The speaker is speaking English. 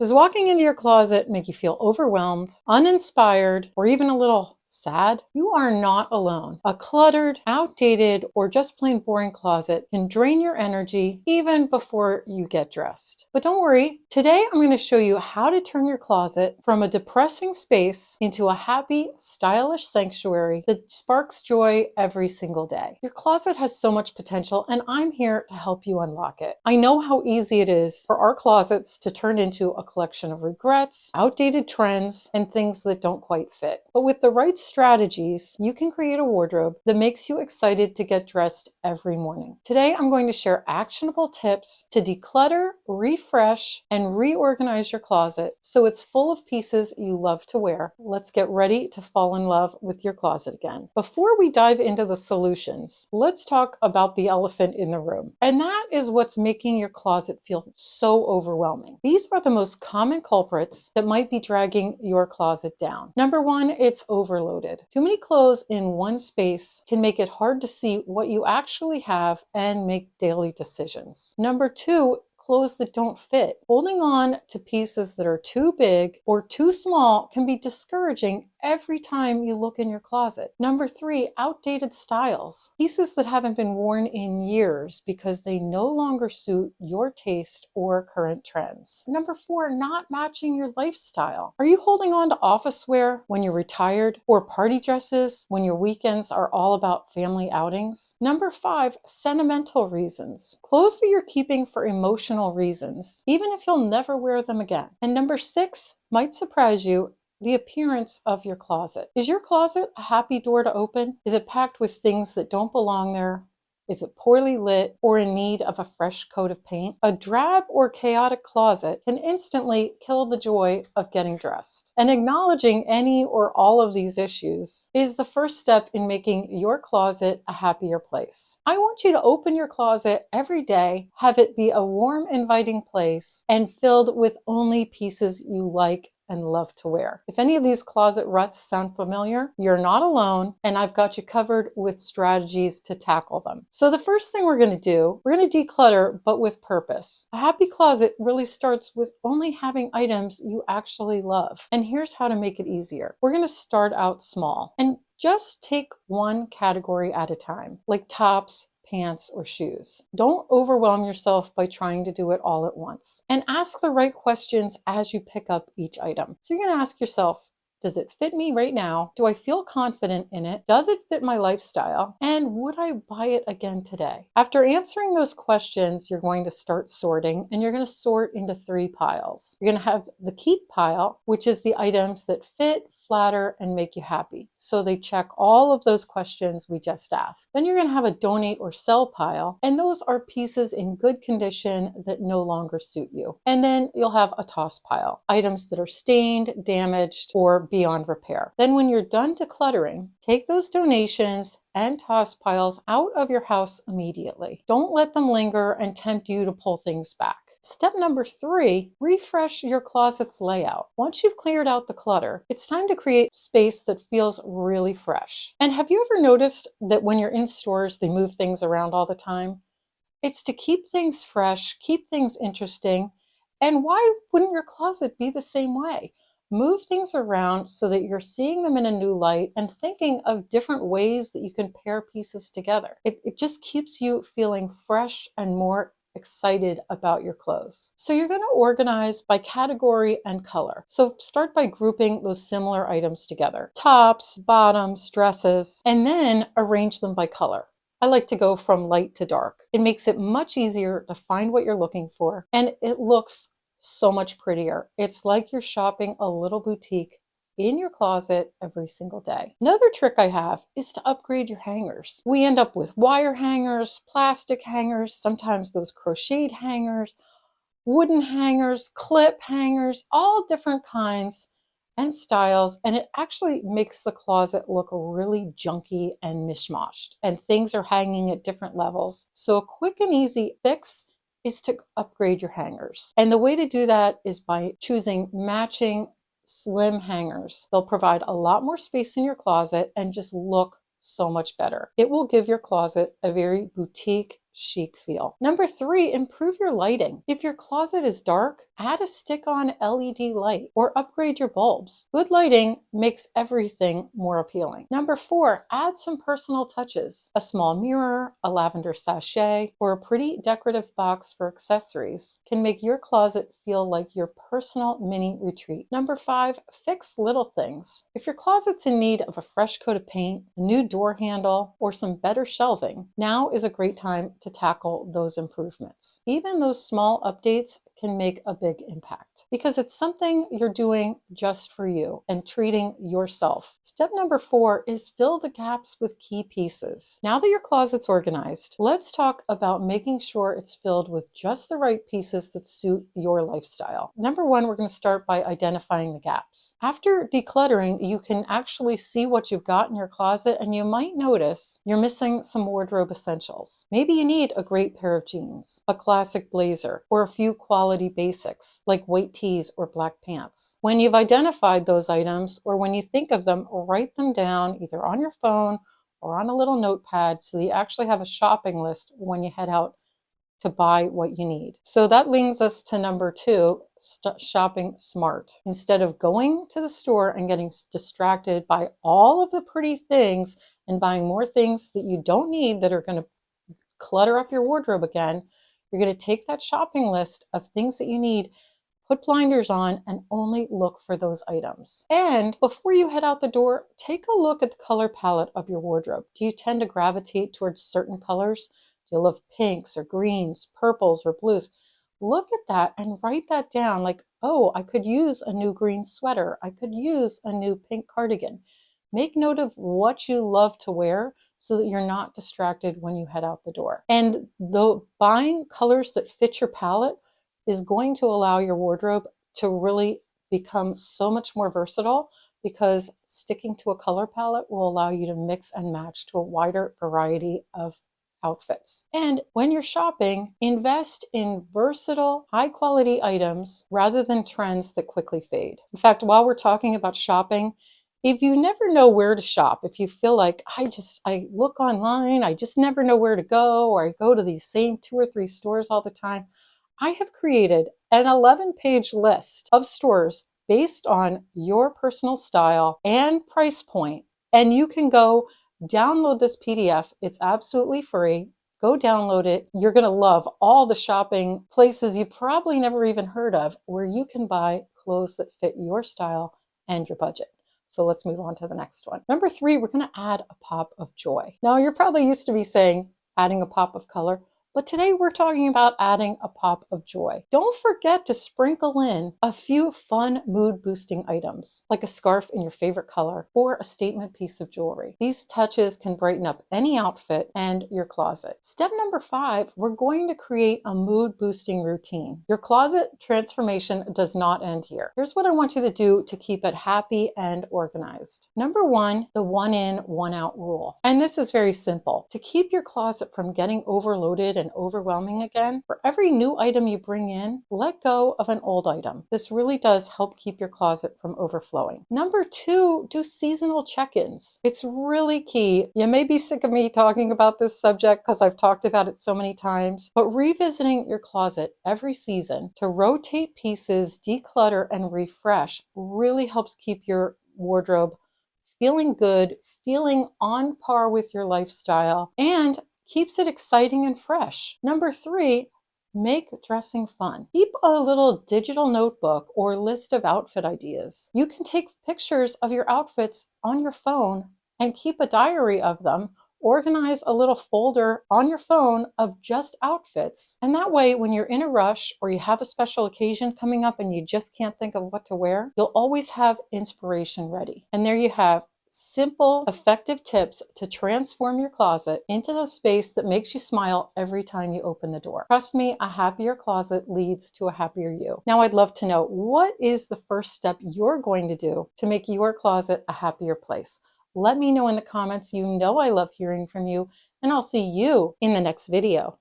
Does walking into your closet make you feel overwhelmed, uninspired, or even a little sad? You are not alone. A cluttered, outdated, or just plain boring closet can drain your energy even before you get dressed. But don't worry, today I'm going to show you how to turn your closet from a depressing space into a happy, stylish sanctuary that sparks joy every single day. Your closet has so much potential, and I'm here to help you unlock it. I know how easy it is for our closets to turn into a collection of regrets, outdated trends, and things that don't quite fit. But with the right strategies, you can create a wardrobe that makes you excited to get dressed every morning. Today, I'm going to share actionable tips to declutter, refresh, and reorganize your closet so it's full of pieces you love to wear. Let's get ready to fall in love with your closet again. Before we dive into the solutions, let's talk about the elephant in the room. And that is what's making your closet feel so overwhelming. These are the most common culprits that might be dragging your closet down. Number one, it's overload. Too many clothes in one space can make it hard to see what you actually have and make daily decisions. Number two, clothes that don't fit. Holding on to pieces that are too big or too small can be discouraging every time you look in your closet. Number three, outdated styles. Pieces that haven't been worn in years because they no longer suit your taste or current trends. Number four, not matching your lifestyle. Are you holding on to office wear when you're retired, or party dresses when your weekends are all about family outings? Number five, sentimental reasons. Clothes that you're keeping for emotional reasons, even if you'll never wear them again. And number six, might surprise you, the appearance of your closet. Is your closet a happy door to open? Is it packed with things that don't belong there? Is it poorly lit or in need of a fresh coat of paint? A drab or chaotic closet can instantly kill the joy of getting dressed. And acknowledging any or all of these issues is the first step in making your closet a happier place. I want you to open your closet every day, have it be a warm, inviting place, and filled with only pieces you like and love to wear. If any of these closet ruts sound familiar, you're not alone, and I've got you covered with strategies to tackle them. So the first thing we're going to do, we're going to declutter, but with purpose. A happy closet really starts with only having items you actually love. And here's how to make it easier. We're going to start out small and just take one category at a time, like tops, pants, or shoes. Don't overwhelm yourself by trying to do it all at once. And ask the right questions as you pick up each item. So you're going to ask yourself, does it fit me right now? Do I feel confident in it? Does it fit my lifestyle? And would I buy it again today? After answering those questions, you're going to start sorting, and you're going to sort into three piles. You're going to have the keep pile, which is the items that fit, flatter, and make you happy. So they check all of those questions we just asked. Then you're going to have a donate or sell pile, and those are pieces in good condition that no longer suit you. And then you'll have a toss pile, items that are stained, damaged, or beyond repair. Then when you're done decluttering, take those donations and toss piles out of your house immediately. Don't let them linger and tempt you to pull things back. Step number three, refresh your closet's layout. Once you've cleared out the clutter, it's time to create space that feels really fresh. And have you ever noticed that when you're in stores, they move things around all the time? It's to keep things fresh, keep things interesting. And why wouldn't your closet be the same way? Move things around so that you're seeing them in a new light and thinking of different ways that you can pair pieces together. It just keeps you feeling fresh and more excited about your clothes. So you're going to organize by category and color. So start by grouping those similar items together. Tops, bottoms, dresses, and then arrange them by color. I like to go from light to dark. It makes it much easier to find what you're looking for, and it looks so much prettier. It's like you're shopping a little boutique in your closet every single day. Another trick I have is to upgrade your hangers. We end up with wire hangers, plastic hangers, sometimes those crocheted hangers, wooden hangers, clip hangers, all different kinds and styles, and it actually makes the closet look really junky and mishmashed, and things are hanging at different levels. So a quick and easy fix is to upgrade your hangers. And the way to do that is by choosing matching slim hangers. They'll provide a lot more space in your closet and just look so much better. It will give your closet a very boutique, chic feel. Number 3, improve your lighting. If your closet is dark, add a stick-on LED light or upgrade your bulbs. Good lighting makes everything more appealing. Number 4, add some personal touches. A small mirror, a lavender sachet, or a pretty decorative box for accessories can make your closet feel like your personal mini retreat. Number 5, fix little things. If your closet's in need of a fresh coat of paint, a new door handle, or some better shelving, now is a great time to tackle those improvements. Even those small updates can make a big impact because it's something you're doing just for you and treating yourself. Step number 4 is fill the gaps with key pieces. Now that your closet's organized, let's talk about making sure it's filled with just the right pieces that suit your lifestyle. Number 1, we're going to start by identifying the gaps. After decluttering, you can actually see what you've got in your closet, and you might notice you're missing some wardrobe essentials. Maybe you need a great pair of jeans, a classic blazer, or a few quality basics like white tees or black pants. When you've identified those items, or when you think of them, write them down either on your phone or on a little notepad so that you actually have a shopping list when you head out to buy what you need. So that leads us to number 2, shopping smart. Instead of going to the store and getting distracted by all of the pretty things and buying more things that you don't need that are going to clutter up your wardrobe again, you're going to take that shopping list of things that you need, put blinders on, and only look for those items. And before you head out the door, take a look at the color palette of your wardrobe. Do you tend to gravitate towards certain colors? Do you love pinks or greens, purples or blues? Look at that and write that down like, oh, I could use a new green sweater. I could use a new pink cardigan. Make note of what you love to wear so that you're not distracted when you head out the door. And though buying colors that fit your palette is going to allow your wardrobe to really become so much more versatile, because sticking to a color palette will allow you to mix and match to a wider variety of outfits. And when you're shopping, invest in versatile, high quality items rather than trends that quickly fade. In fact, while we're talking about shopping, if you never know where to shop, if you feel like I look online, I just never know where to go, or I go to these same 2 or 3 stores all the time, I have created an 11-page list of stores based on your personal style and price point. And you can go download this PDF. It's absolutely free. Go download it. You're going to love all the shopping places you probably never even heard of where you can buy clothes that fit your style and your budget. So let's move on to the next one. Number 3, we're going to add a pop of joy. Now, you're probably used to me saying adding a pop of color, but today we're talking about adding a pop of joy. Don't forget to sprinkle in a few fun mood-boosting items, like a scarf in your favorite color or a statement piece of jewelry. These touches can brighten up any outfit and your closet. Step number 5, we're going to create a mood-boosting routine. Your closet transformation does not end here. Here's what I want you to do to keep it happy and organized. Number 1, the 1 in, 1 out rule. And this is very simple. To keep your closet from getting overloaded and overwhelming again, for every new item you bring in, let go of an old item. This really does help keep your closet from overflowing. Number 2, do seasonal check-ins. It's really key. You may be sick of me talking about this subject because I've talked about it so many times, but revisiting your closet every season to rotate pieces, declutter, and refresh really helps keep your wardrobe feeling good, feeling on par with your lifestyle, and keeps it exciting and fresh. Number 3, make dressing fun. Keep a little digital notebook or list of outfit ideas. You can take pictures of your outfits on your phone and keep a diary of them. Organize a little folder on your phone of just outfits. And that way, when you're in a rush or you have a special occasion coming up and you just can't think of what to wear, you'll always have inspiration ready. And there you have simple, effective tips to transform your closet into a space that makes you smile every time you open the door. Trust me, a happier closet leads to a happier you. Now, I'd love to know, what is the first step you're going to do to make your closet a happier place? Let me know in the comments. You know I love hearing from you, and I'll see you in the next video.